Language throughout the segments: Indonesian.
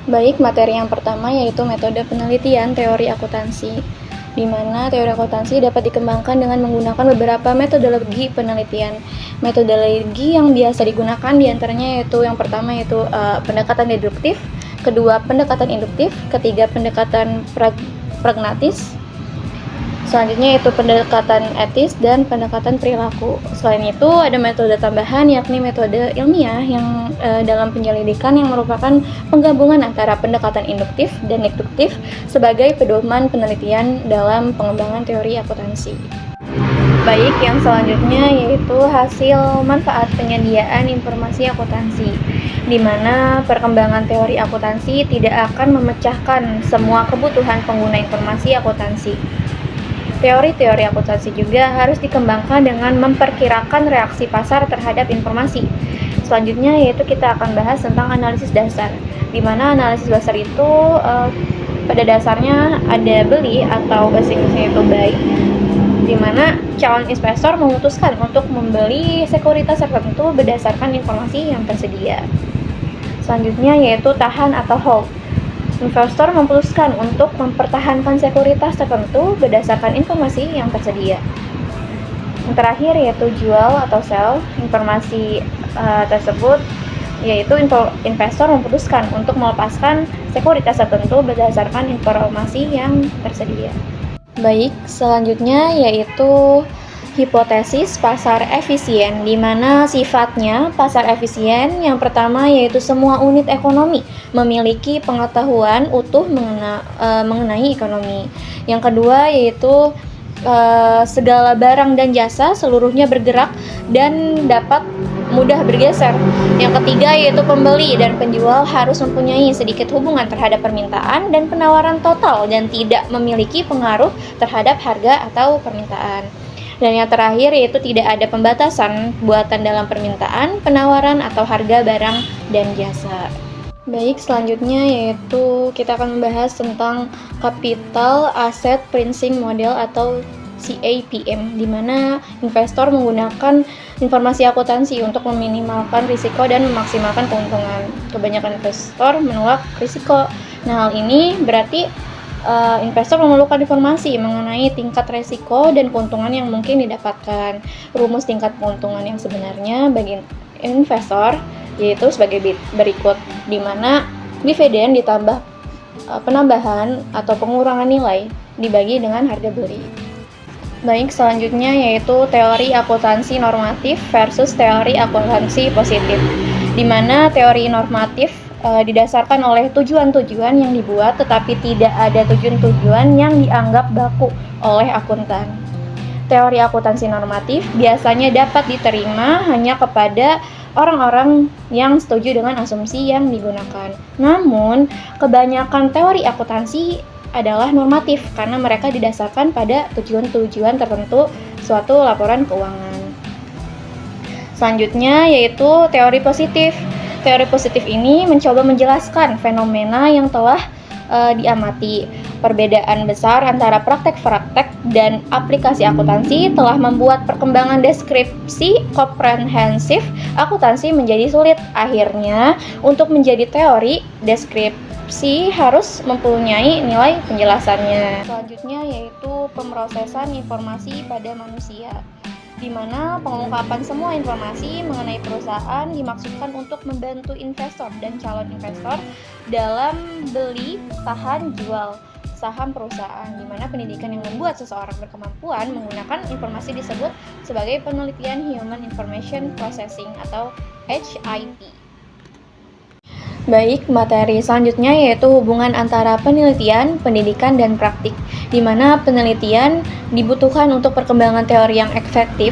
Baik, materi yang pertama yaitu metode penelitian teori akuntansi, di mana teori akuntansi dapat dikembangkan dengan menggunakan beberapa metodologi penelitian. Metodologi yang biasa digunakan diantaranya yaitu yang pertama yaitu pendekatan deduktif, kedua pendekatan induktif, ketiga pendekatan pragmatis, selanjutnya yaitu pendekatan etis dan pendekatan perilaku. Selain itu ada metode tambahan yakni metode ilmiah yang dalam penyelidikan yang merupakan penggabungan antara pendekatan induktif dan deduktif sebagai pedoman penelitian dalam pengembangan teori akuntansi. Baik, yang selanjutnya yaitu hasil manfaat penyediaan informasi akuntansi, di mana perkembangan teori akuntansi tidak akan memecahkan semua kebutuhan pengguna informasi akuntansi. Teori-teori akuntansi juga harus dikembangkan dengan memperkirakan reaksi pasar terhadap informasi. Selanjutnya yaitu kita akan bahas tentang analisis dasar, di mana analisis dasar itu pada dasarnya ada beli atau bahasa Inggrisnya itu buy, di mana calon investor memutuskan untuk membeli sekuritas tertentu berdasarkan informasi yang tersedia. Selanjutnya yaitu tahan atau hold. Investor memutuskan untuk mempertahankan sekuritas tertentu berdasarkan informasi yang tersedia. Yang terakhir yaitu jual atau sell. Informasi tersebut yaitu investor memutuskan untuk melepaskan sekuritas tertentu berdasarkan informasi yang tersedia. Baik, selanjutnya yaitu hipotesis pasar efisien, di mana sifatnya pasar efisien yang pertama yaitu semua unit ekonomi memiliki pengetahuan utuh mengenai ekonomi. Yang kedua yaitu segala barang dan jasa seluruhnya bergerak dan dapat mudah bergeser. Yang ketiga yaitu pembeli dan penjual harus mempunyai sedikit hubungan terhadap permintaan dan penawaran total dan tidak memiliki pengaruh terhadap harga atau permintaan. Dan yang terakhir yaitu tidak ada pembatasan buatan dalam permintaan, penawaran, atau harga barang dan jasa. Baik, selanjutnya yaitu kita akan membahas tentang Capital Asset Pricing Model atau CAPM, di mana investor menggunakan informasi akuntansi untuk meminimalkan risiko dan memaksimalkan keuntungan. Kebanyakan investor menolak risiko. Nah, hal ini berarti investor memerlukan informasi mengenai tingkat resiko dan keuntungan yang mungkin didapatkan. Rumus tingkat keuntungan yang sebenarnya bagi investor yaitu sebagai berikut, di mana dividen ditambah penambahan atau pengurangan nilai dibagi dengan harga beli. Baik, selanjutnya yaitu teori akuntansi normatif versus teori akuntansi positif, di mana teori normatif didasarkan oleh tujuan-tujuan yang dibuat tetapi tidak ada tujuan-tujuan yang dianggap baku oleh akuntan. Teori akuntansi normatif biasanya dapat diterima hanya kepada orang-orang yang setuju dengan asumsi yang digunakan. Namun, kebanyakan teori akuntansi adalah normatif karena mereka didasarkan pada tujuan-tujuan tertentu suatu laporan keuangan. Selanjutnya yaitu teori positif. Teori positif ini mencoba menjelaskan fenomena yang telah diamati. Perbedaan besar antara praktek-praktek dan aplikasi akuntansi telah membuat perkembangan deskripsi komprehensif akuntansi menjadi sulit. Akhirnya, untuk menjadi teori, deskripsi harus mempunyai nilai penjelasannya. Selanjutnya yaitu pemrosesan informasi pada manusia, di mana pengungkapan semua informasi mengenai perusahaan dimaksudkan untuk membantu investor dan calon investor dalam beli, tahan, jual saham perusahaan, di mana pendidikan yang membuat seseorang berkemampuan menggunakan informasi disebut sebagai penelitian Human Information Processing atau HIP. Baik, materi selanjutnya yaitu hubungan antara penelitian, pendidikan, dan praktik, di mana penelitian dibutuhkan untuk perkembangan teori yang efektif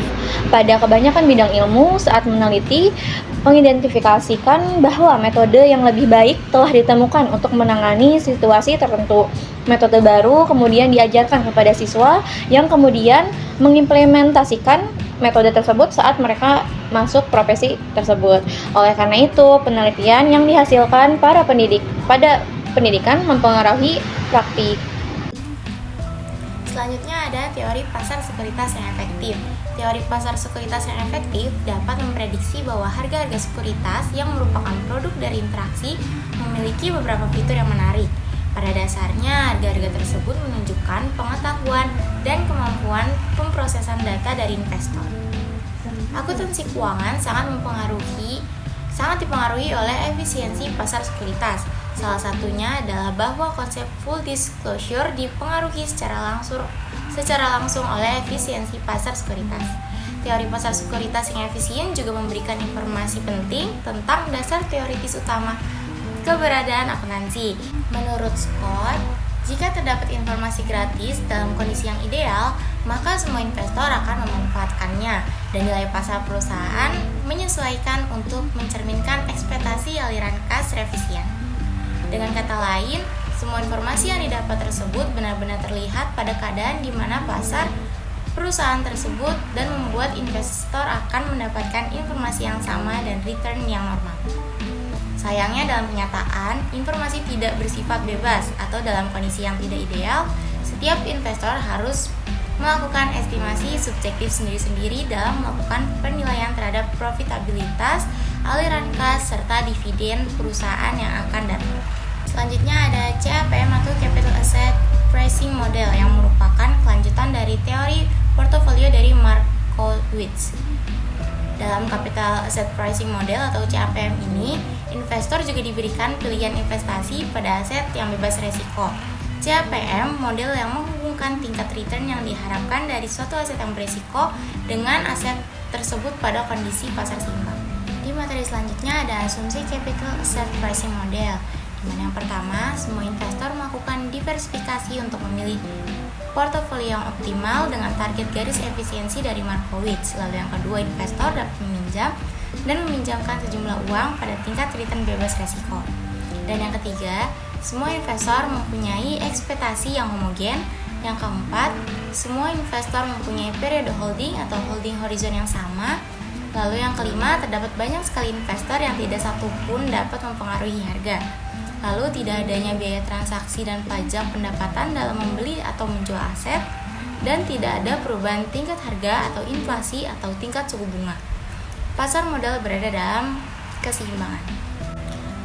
pada kebanyakan bidang ilmu. Saat meneliti, mengidentifikasikan bahwa metode yang lebih baik telah ditemukan untuk menangani situasi tertentu. Metode baru kemudian diajarkan kepada siswa yang kemudian mengimplementasikan metode tersebut saat mereka masuk profesi tersebut. Oleh karena itu, penelitian yang dihasilkan pada pendidikan mempengaruhi praktik. Selanjutnya ada teori pasar sekuritas yang efektif, Teori pasar sekuritas yang efektif dapat memprediksi bahwa harga-harga sekuritas yang merupakan produk dari interaksi memiliki beberapa fitur yang menarik. Pada dasarnya, harga-harga tersebut menunjukkan pengetahuan dan kemampuan pemrosesan data dari investor. Akuntansi keuangan sangat dipengaruhi oleh efisiensi pasar sekuritas. Salah satunya adalah bahwa konsep full disclosure dipengaruhi secara langsung oleh efisiensi pasar sekuritas. Teori pasar sekuritas yang efisien juga memberikan informasi penting tentang dasar teoritis utama keberadaan akuntansi. Menurut Scott, jika terdapat informasi gratis dalam kondisi yang ideal, maka semua investor akan memanfaatkannya dan nilai pasar perusahaan menyesuaikan untuk mencerminkan ekspektasi aliran kas revisian. Dengan kata lain, semua informasi yang didapat tersebut benar-benar terlihat pada keadaan di mana pasar perusahaan tersebut dan membuat investor akan mendapatkan informasi yang sama dan return yang normal. Sayangnya dalam kenyataan, informasi tidak bersifat bebas atau dalam kondisi yang tidak ideal, setiap investor harus melakukan estimasi subjektif sendiri-sendiri dalam melakukan penilaian terhadap profitabilitas, aliran kas, serta dividen perusahaan yang akan datang. Selanjutnya ada CAPM atau Capital Asset Pricing Model yang merupakan kelanjutan dari teori portofolio dari Markowitz. Dalam Capital Asset Pricing Model atau CAPM ini, investor juga diberikan pilihan investasi pada aset yang bebas resiko. CAPM model yang menghubungkan tingkat return yang diharapkan dari suatu aset yang beresiko dengan aset tersebut pada kondisi pasar seimbang. Di materi selanjutnya ada asumsi Capital Asset Pricing Model, di mana yang pertama, semua investor melakukan diversifikasi untuk memilih portofolio yang optimal dengan target garis efisiensi dari Markowitz. Lalu yang kedua, investor dapat meminjam dan meminjamkan sejumlah uang pada tingkat return bebas resiko. Dan yang ketiga, semua investor mempunyai ekspektasi yang homogen. Yang keempat, semua investor mempunyai periode holding atau holding horizon yang sama. Lalu yang kelima, terdapat banyak sekali investor yang tidak satu pun dapat mempengaruhi harga. Lalu tidak adanya biaya transaksi dan pajak pendapatan dalam membeli atau menjual aset, dan tidak ada perubahan tingkat harga atau inflasi atau tingkat suku bunga. Pasar modal berada dalam keseimbangan.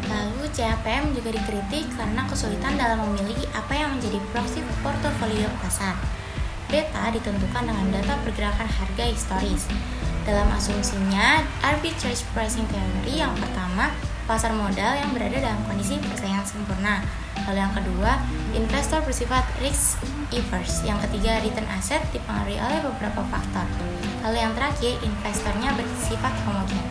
Lalu CAPM juga dikritik karena kesulitan dalam memilih apa yang menjadi proxy portofolio pasar. Beta ditentukan dengan data pergerakan harga historis. Dalam asumsinya, arbitrage pricing theory yang pertama, pasar modal yang berada dalam kondisi persaingan sempurna. Lalu yang kedua, investor bersifat risk averse. Yang ketiga, return aset dipengaruhi oleh beberapa faktor. Lalu yang terakhir, investornya bersifat homogen.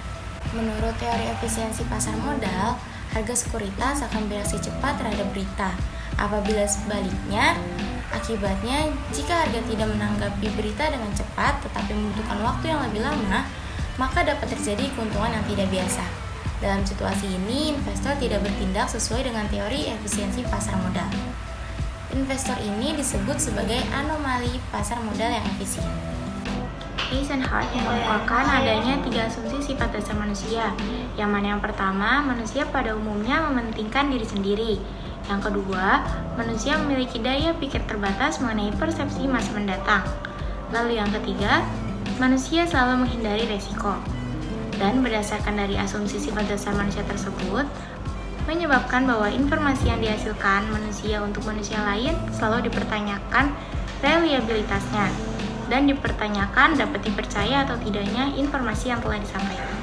Menurut teori efisiensi pasar modal, harga sekuritas akan bereaksi cepat terhadap berita. Apabila sebaliknya, akibatnya jika harga tidak menanggapi berita dengan cepat tetapi membutuhkan waktu yang lebih lama, maka dapat terjadi keuntungan yang tidak biasa. Dalam situasi ini, investor tidak bertindak sesuai dengan teori efisiensi pasar modal. Investor ini disebut sebagai anomali pasar modal yang efisien. Eisenhardt mengemukakan adanya 3 asumsi sifat dasar manusia, yang mana yang pertama, manusia pada umumnya mementingkan diri sendiri. Yang kedua, manusia memiliki daya pikir terbatas mengenai persepsi masa mendatang. Lalu yang ketiga, manusia selalu menghindari resiko. Dan berdasarkan dari asumsi sifat dasar manusia tersebut, menyebabkan bahwa informasi yang dihasilkan manusia untuk manusia lain selalu dipertanyakan reliabilitasnya, dan dipertanyakan dapat dipercaya atau tidaknya informasi yang telah disampaikan.